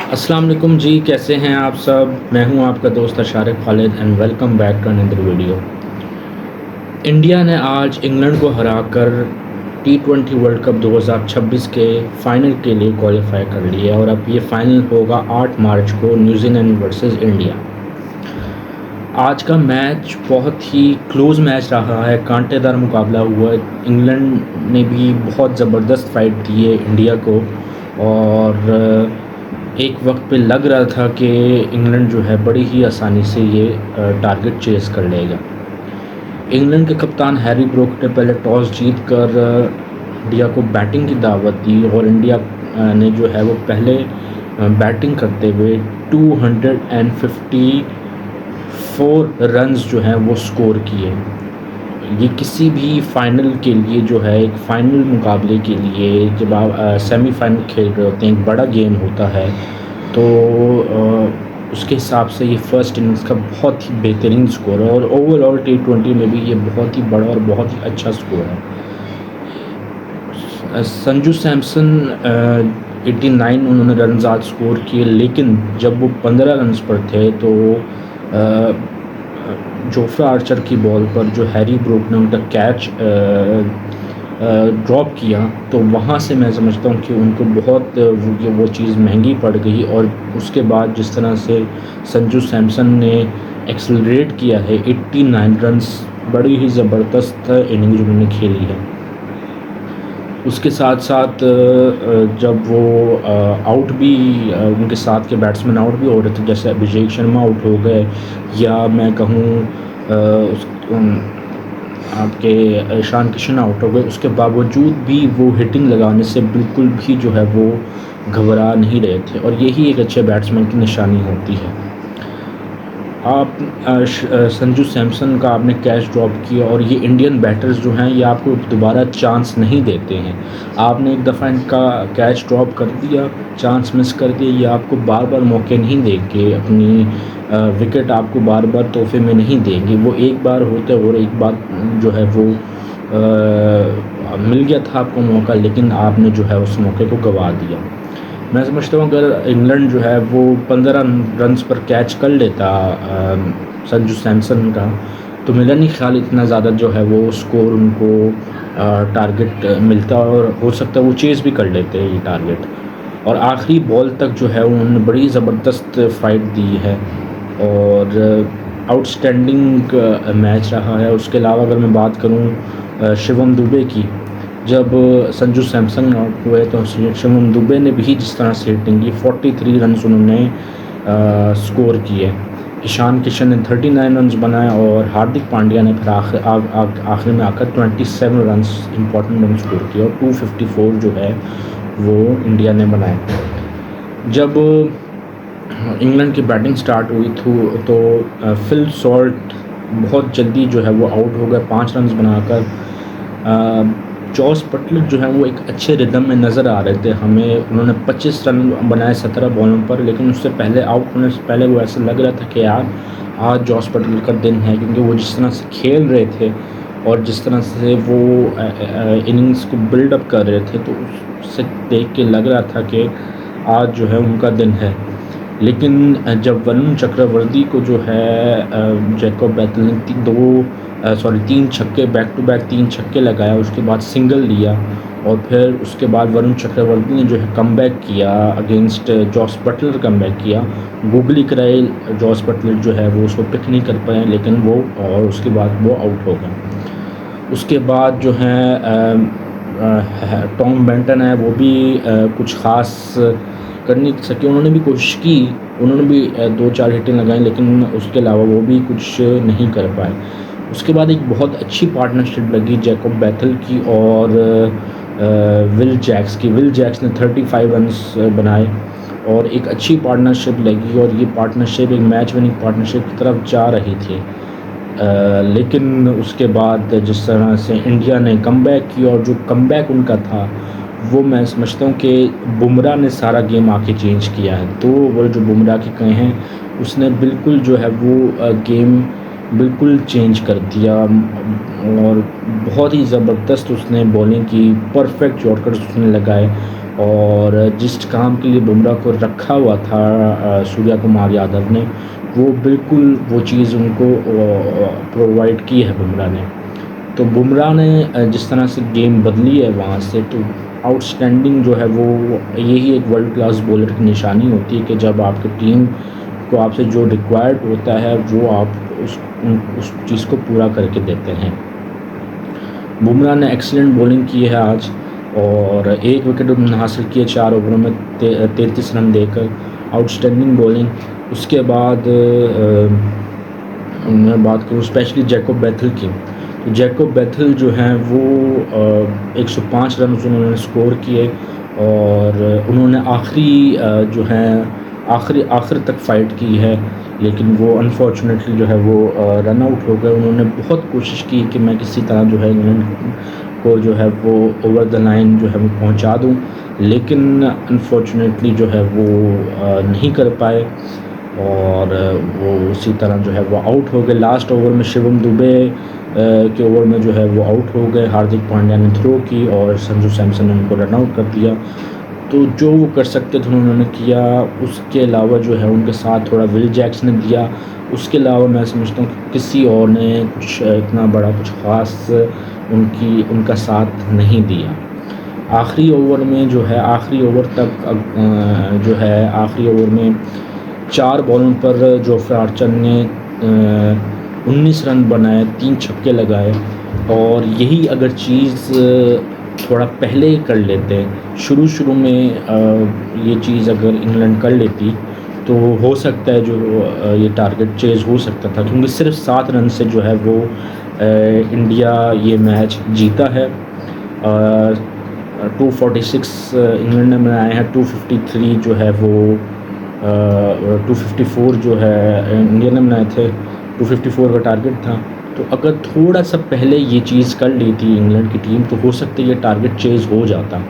अस्सलाम वालेकुम जी, कैसे हैं आप सब? मैं हूं आपका दोस्त Ashariq Khalid and welcome back to another video. India ने आज इंग्लैंड को हराकर टी20 वर्ल्ड कप 2026 के फाइनल के लिए क्वालिफाई कर लिया और अब ये फाइनल होगा 8 मार्च को न्यूजीलैंड वर्सेस इंडिया। आज का मैच बहुत ही क्लोज़ मैच रहा है, कांटेदार मुकाबला हुआ। इंग्लैंड ने भी बहुत ज़बरदस्त फाइट दी है इंडिया को और एक वक्त पे लग रहा था कि इंग्लैंड जो है बड़ी ही आसानी से ये टारगेट चेज़ कर लेगा। इंग्लैंड के कप्तान हैरी ब्रोक ने पहले टॉस जीत कर इंडिया को बैटिंग की दावत दी और इंडिया ने जो है वो पहले बैटिंग करते हुए 254 रन्स जो हैं वो स्कोर किए। ये किसी भी फाइनल के लिए जो है, एक फाइनल मुकाबले के लिए जब आप सेमीफाइनल खेल रहे होते हैं, एक बड़ा गेम होता है, तो उसके हिसाब से ये फर्स्ट इनिंग्स का बहुत ही बेहतरीन स्कोर है और ओवरऑल टी20 में भी ये बहुत ही बड़ा और बहुत ही अच्छा स्कोर है। संजू सैमसन 89 उन्होंने रन्स आज स्कोर किए, लेकिन जब वो 15 रन्स पर थे तो जोफ्रा आर्चर की बॉल पर जो हैरी ब्रोक ने उनका कैच ड्रॉप किया, तो वहाँ से मैं समझता हूँ कि उनको बहुत वो चीज़ महंगी पड़ गई। और उसके बाद जिस तरह से संजू सैमसन ने एक्सेलरेट किया है, 89 रन्स, बड़ी ही ज़बरदस्त इनिंग्स उन्होंने खेली है। उसके साथ साथ जब वो आउट भी उनके साथ के बैट्समैन आउट भी हो रहे थे, जैसे अभिषेक शर्मा आउट हो गए, या मैं कहूँ आपके ईशान किशन आउट हो गए, उसके बावजूद भी वो हिटिंग लगाने से बिल्कुल भी जो है वो घबरा नहीं रहे थे और यही एक अच्छे बैट्समैन की निशानी होती है। आप संजू सैमसन का आपने कैच ड्रॉप किया और ये इंडियन बैटर्स जो हैं ये आपको दोबारा चांस नहीं देते हैं। आपने एक दफ़ा इनका कैच ड्रॉप कर दिया, चांस मिस कर दिया, ये आपको बार बार मौके नहीं देंगे, अपनी विकेट आपको बार बार तोहफे में नहीं देंगे। वो एक बार होते और एक बार जो है वो मिल गया था आपको मौका, लेकिन आपने जो है उस मौके को गंवा दिया। मैं समझता हूँ अगर इंग्लैंड जो है वो 15 रन्स पर कैच कर लेता संजू सैमसन का, तो मेरा नहीं ख्याल इतना ज़्यादा जो है वो स्कोर उनको टारगेट मिलता और हो सकता है वो चेज़ भी कर लेते ये टारगेट। और आखिरी बॉल तक जो है उन्होंने बड़ी ज़बरदस्त फाइट दी है और आउटस्टैंडिंग मैच रहा है। उसके अलावा अगर मैं बात करूँ शिवम दुबे की, जब संजू सैमसन आउट हुए तो शिवम दुबे ने भी जिस तरह से हिटिंग की, 43 रन्स उन्होंने स्कोर किए। ईशान किशन ने 39 रन्स बनाए और हार्दिक पांड्या ने फिर आखिर में आकर 27 रन्स इंपॉर्टेंट रन स्कोर किए और 254 जो है वो इंडिया ने बनाए। जब इंग्लैंड की बैटिंग स्टार्ट हुई थी तो फिल सॉल्ट बहुत जल्दी जो है वो आउट हो गए 5 रन्स बनाकर। जॉस बटलर जो है वो एक अच्छे रिदम में नज़र आ रहे थे हमें, उन्होंने 25 रन बनाए 17 बॉलों पर, लेकिन उससे पहले आउट होने से पहले वो ऐसा लग रहा था कि यार आज जॉस बटलर का दिन है, क्योंकि वो जिस तरह से खेल रहे थे और जिस तरह से वो इनिंग्स को बिल्डअप कर रहे थे, तो उससे देख के लग रहा था कि आज जो है उनका दिन है। लेकिन जब वरुण चक्रवर्ती को जो है जैकब बैतल ने 3 छक्के बैक टू बैक 3 छक्के लगाया, उसके बाद सिंगल लिया और फिर उसके बाद वरुण चक्रवर्ती ने जो है कमबैक किया अगेंस्ट जॉस बटलर, कमबैक किया। गूगली कराए जॉस बटलर जो है वो उसको पिक नहीं कर पाए, लेकिन वो और उसके बाद वो आउट हो गए। उसके बाद जो है टॉम बेंटन है, वो भी कुछ ख़ास कर नहीं सके, उन्होंने भी कोशिश की, उन्होंने भी 2-4 हिटें लगाई, लेकिन उसके अलावा वो भी कुछ नहीं कर पाए। उसके बाद एक बहुत अच्छी पार्टनरशिप लगी जैकब बैथल की और विल जैक्स की। विल जैक्स ने 35 रन्स बनाए और एक अच्छी पार्टनरशिप लगी और ये पार्टनरशिप एक मैच विनिंग पार्टनरशिप की तरफ जा रही थी। लेकिन उसके बाद जिस तरह से इंडिया ने कमबैक की और जो कमबैक उनका था वो मैं समझता हूँ कि बुमराह ने सारा गेम आके चेंज किया है। तो वो जो बुमराह के कहे हैं उसने बिल्कुल जो है वो गेम बिल्कुल चेंज कर दिया और बहुत ही ज़बरदस्त उसने बॉलिंग की, परफेक्ट यॉर्कर्स उसने लगाए और जिस काम के लिए बुमराह को रखा हुआ था सूर्या कुमार यादव ने, वो बिल्कुल वो चीज़ उनको प्रोवाइड की है बुमराह ने। तो बुमराह ने जिस तरह से गेम बदली है वहाँ से, तो आउटस्टैंडिंग जो है वो यही एक वर्ल्ड क्लास बॉलर की निशानी होती है कि जब आपकी टीम को आपसे जो रिक्वायर्ड होता है वो आप उस चीज़ को पूरा करके देते हैं। बुमराह ने एक्सीलेंट बॉलिंग की है आज और 1 विकेट उन्होंने हासिल किए 4 ओवरों में 33 रन देकर, आउटस्टैंडिंग बॉलिंग। उसके बाद मैं बात करूँ स्पेशली जैकब बैथल की, तो जैकब बैथल जो हैं वो 105 रन उन्होंने स्कोर किए और उन्होंने आखिरी जो है आखिर तक फाइट की है, लेकिन वो अनफॉर्चुनेटली जो है वो रन आउट हो गए। उन्होंने बहुत कोशिश की कि मैं किसी तरह जो है इंग्लैंड को जो है वो ओवर द लाइन जो है वो पहुंचा दूं, लेकिन अनफॉर्चुनेटली जो है वो नहीं कर पाए और वो उसी तरह जो है वो आउट हो गए। लास्ट ओवर में शिवम दुबे के ओवर में जो है वो आउट हो गए। हार्दिक पांड्या ने थ्रो की और संजू सैमसन ने उनको रन आउट कर दिया। तो जो वो कर सकते थे उन्होंने किया। उसके अलावा जो है उनके साथ थोड़ा विल जैक्स ने दिया। उसके अलावा मैं समझता हूँ कि किसी और ने कुछ इतना बड़ा कुछ ख़ास उनका साथ नहीं दिया। आखिरी ओवर में जो है आखिरी ओवर तक जो है आखिरी ओवर में 4 बॉलों पर जोफ्रा आर्चर ने 19 रन बनाए, 3 छक्के लगाए और यही अगर चीज़ थोड़ा पहले कर लेते, शुरू में ये चीज़ अगर इंग्लैंड कर लेती तो हो सकता है जो ये टारगेट चेज़ हो सकता था, क्योंकि सिर्फ 7 रन से जो है वो इंडिया ये मैच जीता है। 246 इंग्लैंड ने बनाए हैं, 253 जो है वो 254 जो है इंडिया ने बनाए थे। 254 का टारगेट था, तो अगर थोड़ा सा पहले ये चीज़ कर ली थी इंग्लैंड की टीम तो हो सकता है ये टारगेट चेज़ हो जाता।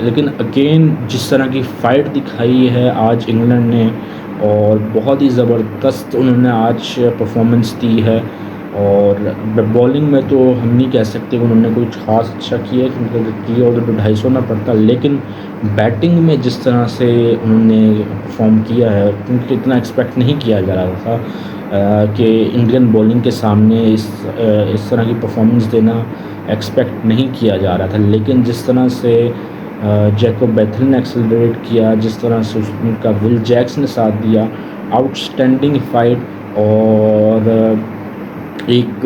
लेकिन अगेन जिस तरह की फ़ाइट दिखाई है आज इंग्लैंड ने और बहुत ही ज़बरदस्त उन्होंने आज परफॉर्मेंस दी है। और बॉलिंग में तो हम नहीं कह सकते उन्होंने कुछ ख़ास अच्छा किया, क्योंकि और तो 250 ना पड़ता, लेकिन बैटिंग में जिस तरह से उन्होंने परफॉर्म किया है, क्योंकि इतना एक्सपेक्ट नहीं किया जा रहा था कि इंडियन बॉलिंग के सामने इस तरह की परफॉर्मेंस देना एक्सपेक्ट नहीं किया जा रहा था। लेकिन जिस तरह से जैकब बैथल ने एक्सेलरेट किया, जिस तरह से उनका विल जैक्स ने साथ दिया, आउटस्टैंडिंग फाइट और एक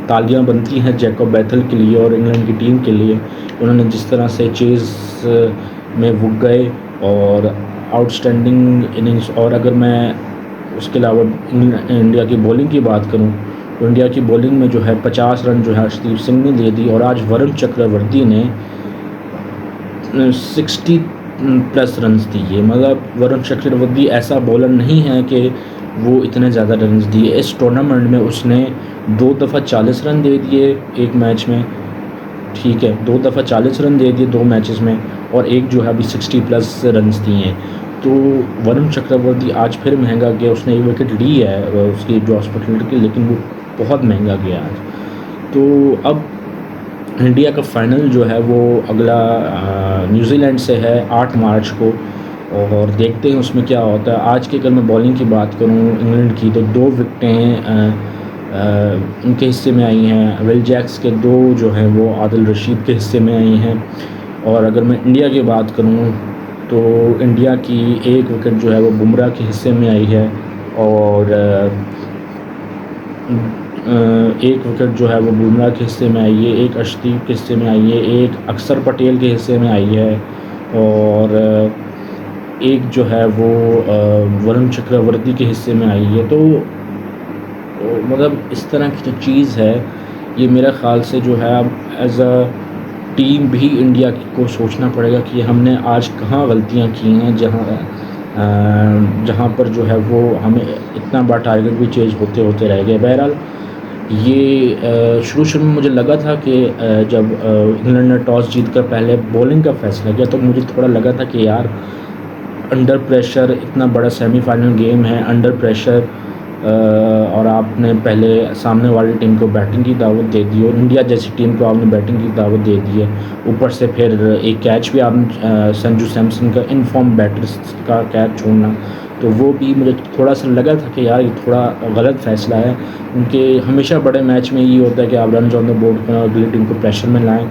तालियां बनती हैं जैकब बैथल के लिए और इंग्लैंड की टीम के लिए। उन्होंने जिस तरह से चेज़ में वो गए और आउटस्टैंडिंग इनिंग्स। और अगर मैं उसके अलावा इंडिया की बॉलिंग की बात करूं तो इंडिया की बॉलिंग में जो है 50 रन जो है हर्षदीप सिंह ने दे दी और आज वरुण चक्रवर्ती ने 60 प्लस रन्स दिए। मतलब वरुण चक्रवर्ती ऐसा बॉलर नहीं है कि वो इतने ज़्यादा रन्स दिए। इस टूर्नामेंट में उसने 2 दफ़ा 40 रन दे दिए एक मैच में, ठीक है, 2 दफ़ा 40 रन दे दिए 2 मैचेस में, और एक जो है अभी 60 प्लस रन्स दिए हैं। तो वरुण चक्रवर्ती आज फिर महंगा गया। उसने 1 विकेट ली है उसकी जो हॉस्पिटल की, लेकिन वो बहुत महंगा गया आज। तो अब इंडिया का फाइनल जो है वो अगला न्यूजीलैंड से है 8 मार्च को, और देखते हैं उसमें क्या होता है। आज की अगर मैं बॉलिंग की बात करूं इंग्लैंड की, तो 2 विकेटें उनके हिस्से में आई हैं। विल जैक्स के 2 जो हैं वो आदिल रशीद के हिस्से में आई हैं। और अगर मैं इंडिया की बात करूं तो इंडिया की 1 विकेट जो है वो बुमराह के हिस्से में आई है और 1 विकेट जो है वो बुमराह के हिस्से में आई है, 1 अर्शदीप के हिस्से में आई है, 1 अक्षर पटेल के हिस्से में आई है और 1 जो है वो वरुण चक्रवर्ती के हिस्से में आई है। तो मतलब इस तरह की जो चीज़ है ये मेरे ख़्याल से जो है अब एज़ अ टीम भी इंडिया को सोचना पड़ेगा कि हमने आज कहाँ गलतियाँ की हैं, जहाँ पर जो है वो हमें इतना बड़ा टारगेट भी चेंज होते रह गए। बहरहाल ये शुरू में मुझे लगा था कि जब इंग्लैंड ने टॉस जीतकर पहले बॉलिंग का फ़ैसला किया तो मुझे थोड़ा लगा था कि यार अंडर प्रेशर, इतना बड़ा सेमीफाइनल गेम है, अंडर प्रेशर और आपने पहले सामने वाली टीम को बैटिंग की दावत दे दी और इंडिया जैसी टीम को आपने बैटिंग की दावत दे दी है, ऊपर से फिर एक कैच भी आपने संजू सैमसन का इन फॉर्म बैटर्स का कैच छोड़ना, तो वो भी मुझे थोड़ा सा लगा था कि यार ये थोड़ा गलत फ़ैसला है, क्योंकि हमेशा बड़े मैच में ये होता है कि आप रन ऑन द बोर्ड करें और अगली टीम को प्रेशर में लाएँ।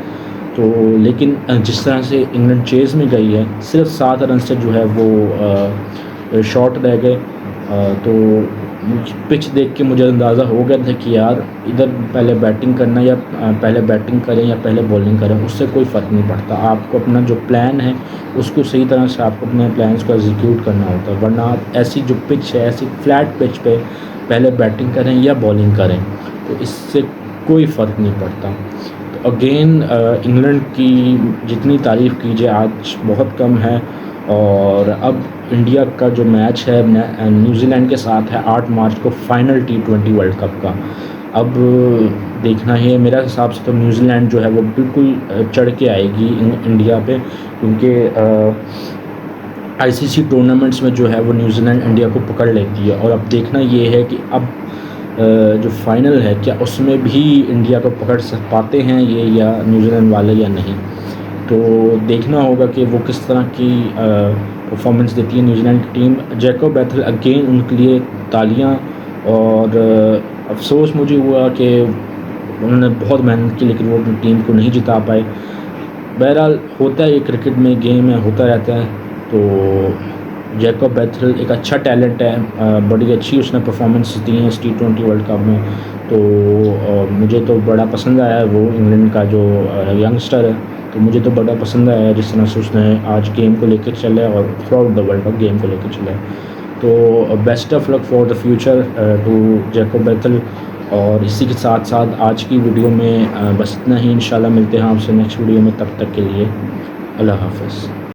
तो लेकिन जिस तरह से इंग्लैंड चेज़ में गई है, सिर्फ 7 रन से जो है वो शॉर्ट रह गए। तो पिच देख के मुझे अंदाज़ा हो गया था कि यार इधर पहले बैटिंग करना या पहले बैटिंग करें या पहले बॉलिंग करें, उससे कोई फ़र्क नहीं पड़ता। आपको अपना जो प्लान है उसको सही तरह से आपको अपने प्लान्स को एग्जीक्यूट करना होता है, वरना आप ऐसी जो पिच है, ऐसी फ्लैट पिच पे पहले बैटिंग करें या बॉलिंग करें तो इससे कोई फ़र्क नहीं पड़ता। तो अगेन इंग्लैंड की जितनी तारीफ़ कीजिए आज बहुत कम है। और अब इंडिया का जो मैच है न्यूजीलैंड के साथ है 8 मार्च को, फाइनल T20 वर्ल्ड कप का। अब देखना ही है, मेरे हिसाब से तो न्यूजीलैंड जो है वो बिल्कुल चढ़ के आएगी इंडिया पे, क्योंकि आईसीसी टूर्नामेंट्स में जो है वो न्यूजीलैंड इंडिया को पकड़ लेती है। और अब देखना ये है कि अब जो फाइनल है क्या उसमें भी इंडिया को पकड़ पाते हैं ये या न्यूजीलैंड वाले या नहीं, तो देखना होगा कि वो किस तरह की परफॉर्मेंस देती है न्यूजीलैंड की टीम। जैकब बैथल अगेन उनके लिए तालियां, और अफसोस मुझे हुआ कि उन्होंने बहुत मेहनत की लेकिन वो अपनी टीम को नहीं जिता पाए। बहरहाल होता है, ये क्रिकेट में गेम है, होता रहता है। तो जैकब बैथल एक अच्छा टैलेंट है, बड़ी अच्छी उसने परफॉर्मेंस दी है इस T20 वर्ल्ड कप में। तो मुझे तो बड़ा पसंद आया वो इंग्लैंड का जो यंगस्टर है, तो मुझे तो बड़ा पसंद आया जिस तरह से उसने आज गेम को लेकर चला और throughout the world cup game को लेकर चला। तो best of luck for the future to Jacob Bethell. और इसी के साथ साथ आज की वीडियो में बस इतना ही। इंशाल्लाह मिलते हैं आपसे नेक्स्ट वीडियो में, तब तक के लिए अल्लाह हाफ़िज़।